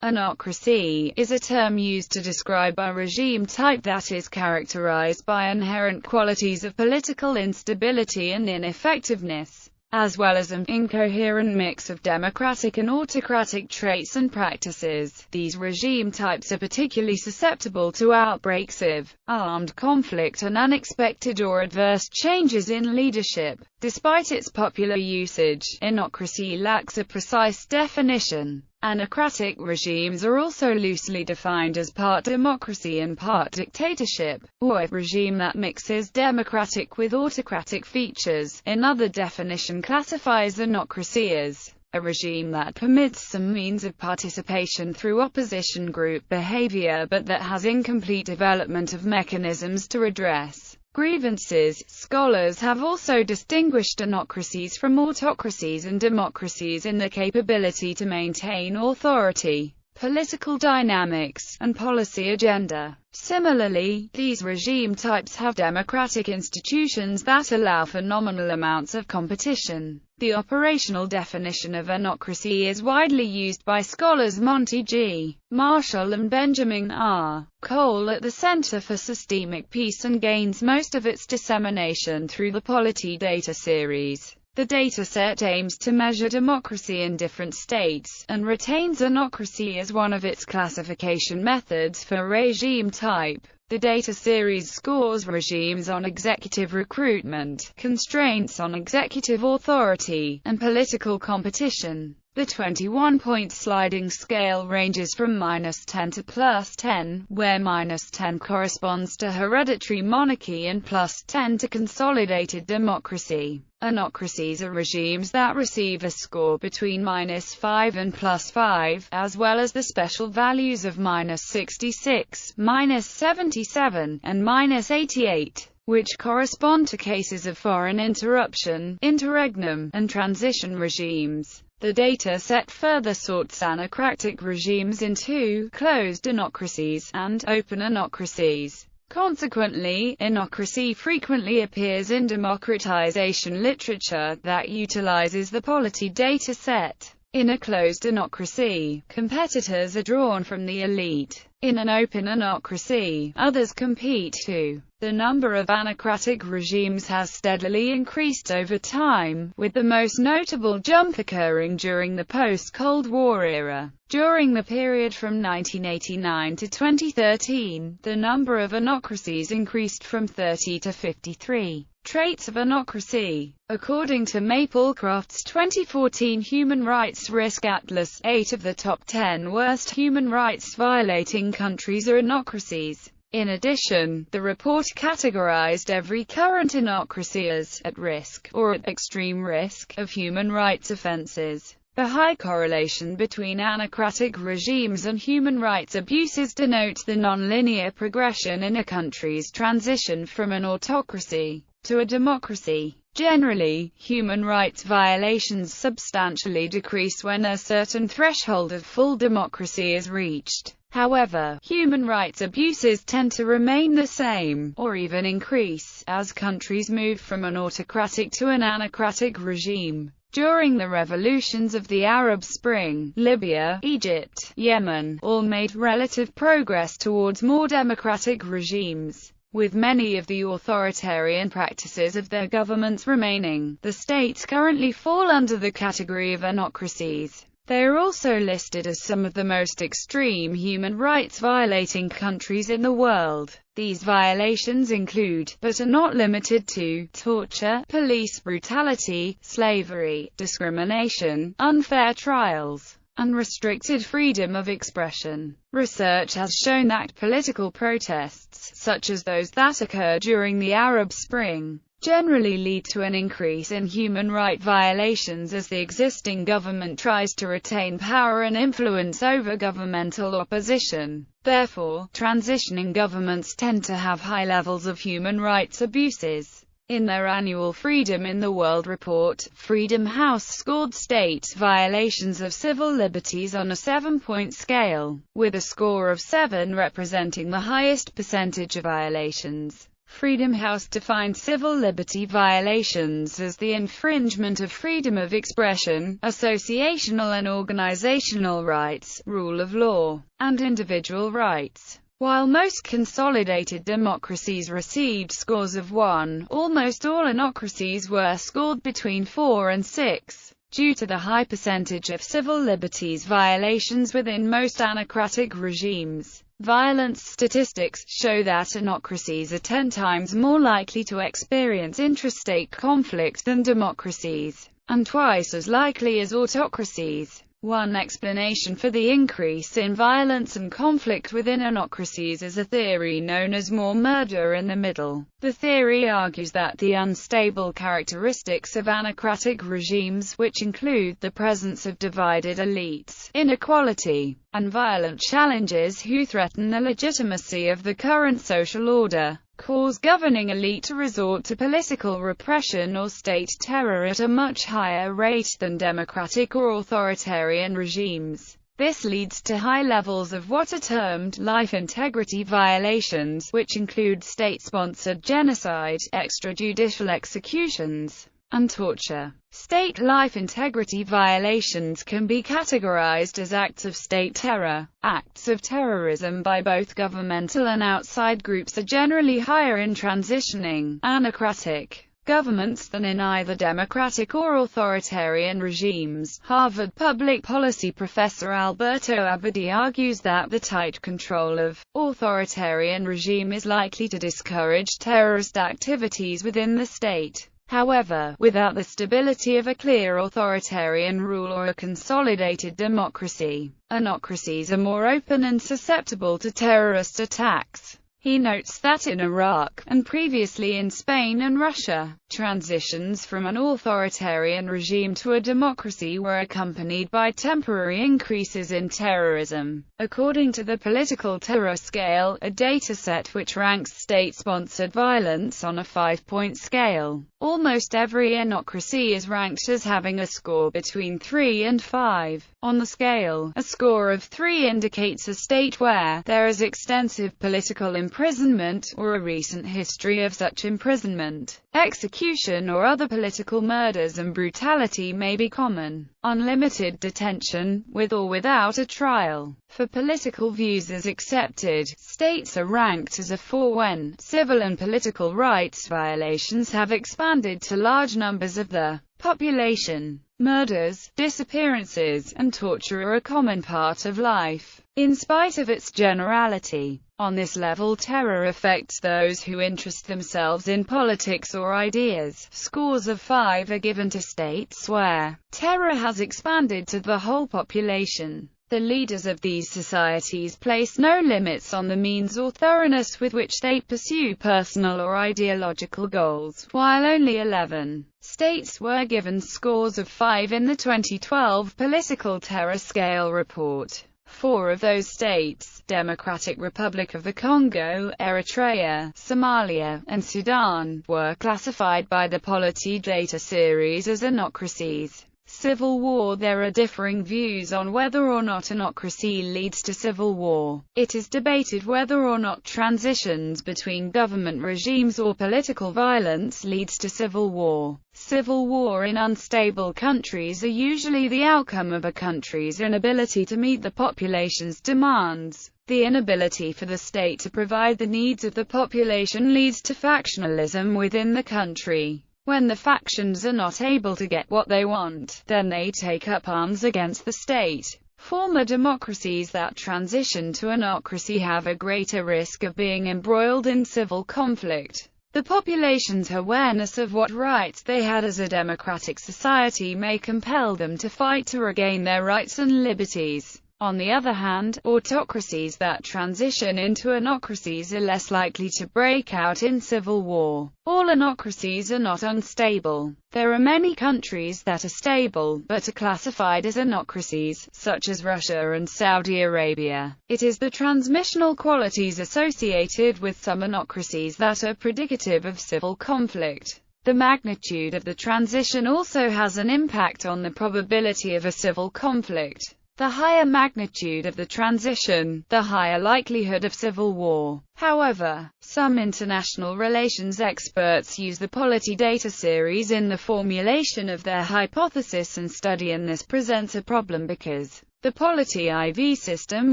Anocracy is a term used to describe a regime type that is characterized by inherent qualities of political instability and ineffectiveness, as well as an incoherent mix of democratic and autocratic traits and practices. These regime types are particularly susceptible to outbreaks of armed conflict and unexpected or adverse changes in leadership. Despite its popular usage, anocracy lacks a precise definition. Anocratic regimes are also loosely defined as part democracy and part dictatorship, or a regime that mixes democratic with autocratic features. Another definition classifies anocracy as a regime that permits some means of participation through opposition group behavior but that has incomplete development of mechanisms to redress grievances. Scholars have also distinguished anocracies from autocracies and democracies in the capability to maintain authority, political dynamics, and policy agenda. Similarly, these regime types have democratic institutions that allow for nominal amounts of competition. The operational definition of anocracy is widely used by scholars Monty G. Marshall and Benjamin R. Cole at the Center for Systemic Peace and gains most of its dissemination through the Polity data series. The dataset aims to measure democracy in different states, and retains anocracy as one of its classification methods for regime type. The data series scores regimes on executive recruitment, constraints on executive authority, and political competition. The 21-point sliding scale ranges from -10 to +10, where -10 corresponds to hereditary monarchy and +10 to consolidated democracy. Anocracies are regimes that receive a score between -5 and +5, as well as the special values of -66, -77, and -88, which correspond to cases of foreign interruption, interregnum, and transition regimes. The data set further sorts anocratic regimes into closed anocracies and open anocracies. Consequently, anocracy frequently appears in democratization literature that utilizes the Polity data set. In a closed anocracy, competitors are drawn from the elite. In an open anocracy, others compete too. The number of anocratic regimes has steadily increased over time, with the most notable jump occurring during the post-Cold War era. During the period from 1989 to 2013, the number of anocracies increased from 30 to 53. Traits of anocracy. According to Maplecroft's 2014 Human Rights Risk Atlas, 8 of the top 10 worst human rights violating countries are anocracies. In addition, the report categorized every current anocracy as at risk, or at extreme risk, of human rights offenses. The high correlation between anocratic regimes and human rights abuses denotes the non-linear progression in a country's transition from an autocracy to a democracy. Generally, human rights violations substantially decrease when a certain threshold of full democracy is reached. However, human rights abuses tend to remain the same, or even increase, as countries move from an autocratic to an anocratic regime. During the revolutions of the Arab Spring, Libya, Egypt, Yemen, all made relative progress towards more democratic regimes. With many of the authoritarian practices of their governments remaining, the states currently fall under the category of anocracies. They are also listed as some of the most extreme human rights violating countries in the world. These violations include, but are not limited to, torture, police brutality, slavery, discrimination, unfair trials, unrestricted freedom of expression. Research has shown that political protests, such as those that occur during the Arab Spring, generally lead to an increase in human rights violations as the existing government tries to retain power and influence over governmental opposition. Therefore, transitioning governments tend to have high levels of human rights abuses. In their annual Freedom in the World report, Freedom House scored state violations of civil liberties on a 7-point scale, with a score of 7 representing the highest percentage of violations. Freedom House defines civil liberty violations as the infringement of freedom of expression, associational and organizational rights, rule of law, and individual rights. While most consolidated democracies received scores of 1, almost all anocracies were scored between 4 and 6. Due to the high percentage of civil liberties violations within most anocratic regimes, violence statistics show that anocracies are 10 times more likely to experience intrastate conflict than democracies, and twice as likely as autocracies. One explanation for the increase in violence and conflict within anocracies is a theory known as more murder in the middle. The theory argues that the unstable characteristics of anocratic regimes, which include the presence of divided elites, inequality, and violent challenges who threaten the legitimacy of the current social order, cause governing elite to resort to political repression or state terror at a much higher rate than democratic or authoritarian regimes. This leads to high levels of what are termed life integrity violations, which include state-sponsored genocide, extrajudicial executions, and torture. State life integrity violations can be categorized as acts of state terror. Acts of terrorism by both governmental and outside groups are generally higher in transitioning, anocratic governments than in either democratic or authoritarian regimes. Harvard public policy professor Alberto Abadi argues that the tight control of authoritarian regime is likely to discourage terrorist activities within the state. However, without the stability of a clear authoritarian rule or a consolidated democracy, anocracies are more open and susceptible to terrorist attacks. He notes that in Iraq, and previously in Spain and Russia, transitions from an authoritarian regime to a democracy were accompanied by temporary increases in terrorism. According to the Political Terror Scale, a dataset which ranks state-sponsored violence on a 5-point scale, almost every anocracy is ranked as having a score between 3 and 5. On the scale, a score of 3 indicates a state where there is extensive political imprisonment, or a recent history of such imprisonment. Execution or other political murders and brutality may be common. Unlimited detention, with or without a trial, for political views is accepted. States are ranked as a 4 when civil and political rights violations have expanded to large numbers of the population. Murders, disappearances, and torture are a common part of life, in spite of its generality. On this level, terror affects those who interest themselves in politics or ideas. Scores of 5 are given to states where terror has expanded to the whole population. The leaders of these societies place no limits on the means or thoroughness with which they pursue personal or ideological goals, while only 11 states were given scores of 5 in the 2012 Political Terror Scale report. 4 of those states, Democratic Republic of the Congo, Eritrea, Somalia, and Sudan, were classified by the Polity data series as anocracies. Civil war. There are differing views on whether or not anocracy leads to civil war. It is debated whether or not transitions between government regimes or political violence leads to civil war. Civil war in unstable countries are usually the outcome of a country's inability to meet the population's demands. The inability for the state to provide the needs of the population leads to factionalism within the country. When the factions are not able to get what they want, then they take up arms against the state. Former democracies that transition to anocracy have a greater risk of being embroiled in civil conflict. The population's awareness of what rights they had as a democratic society may compel them to fight to regain their rights and liberties. On the other hand, autocracies that transition into anocracies are less likely to break out in civil war. All anocracies are not unstable. There are many countries that are stable, but are classified as anocracies, such as Russia and Saudi Arabia. It is the transmissional qualities associated with some anocracies that are predicative of civil conflict. The magnitude of the transition also has an impact on the probability of a civil conflict. The higher magnitude of the transition, the higher likelihood of civil war. However, some international relations experts use the Polity data series in the formulation of their hypothesis and study, and this presents a problem because the Polity IV system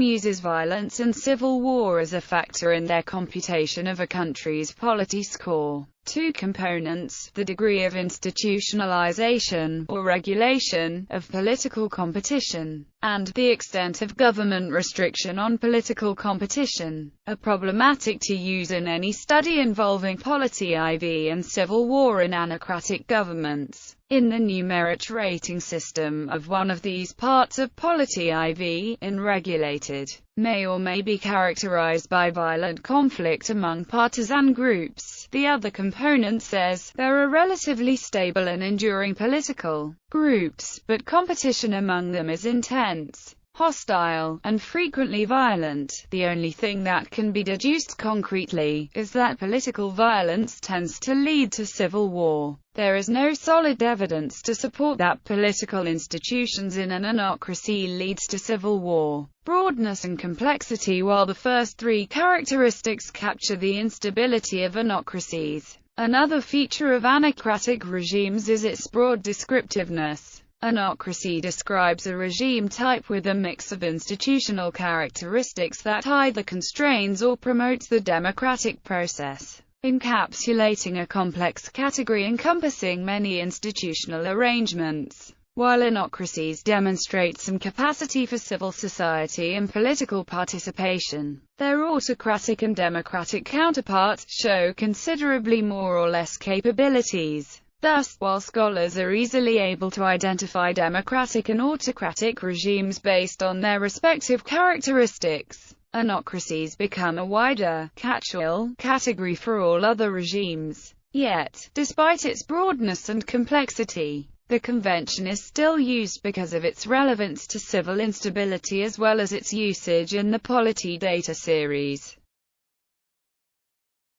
uses violence and civil war as a factor in their computation of a country's Polity score. Two components: the degree of institutionalization, or regulation, of political competition, and the extent of government restriction on political competition, are problematic to use in any study involving Polity IV and civil war in anocratic governments. In the numeric rating system of one of these parts of Polity IV, in regulated, may be characterized by violent conflict among partisan groups. The other component says, there are relatively stable and enduring political groups, but competition among them is intense, hostile, and frequently violent. The only thing that can be deduced concretely is that political violence tends to lead to civil war. There is no solid evidence to support that political institutions in an anocracy leads to civil war. Broadness and complexity. While the first three characteristics capture the instability of anocracies, another feature of anocratic regimes is its broad descriptiveness. Anocracy describes a regime type with a mix of institutional characteristics that either constrains or promotes the democratic process, encapsulating a complex category encompassing many institutional arrangements. While anocracies demonstrate some capacity for civil society and political participation, their autocratic and democratic counterparts show considerably more or less capabilities. Thus, while scholars are easily able to identify democratic and autocratic regimes based on their respective characteristics, anocracies become a wider, catch-all category for all other regimes. Yet, despite its broadness and complexity, the convention is still used because of its relevance to civil instability as well as its usage in the Polity data series.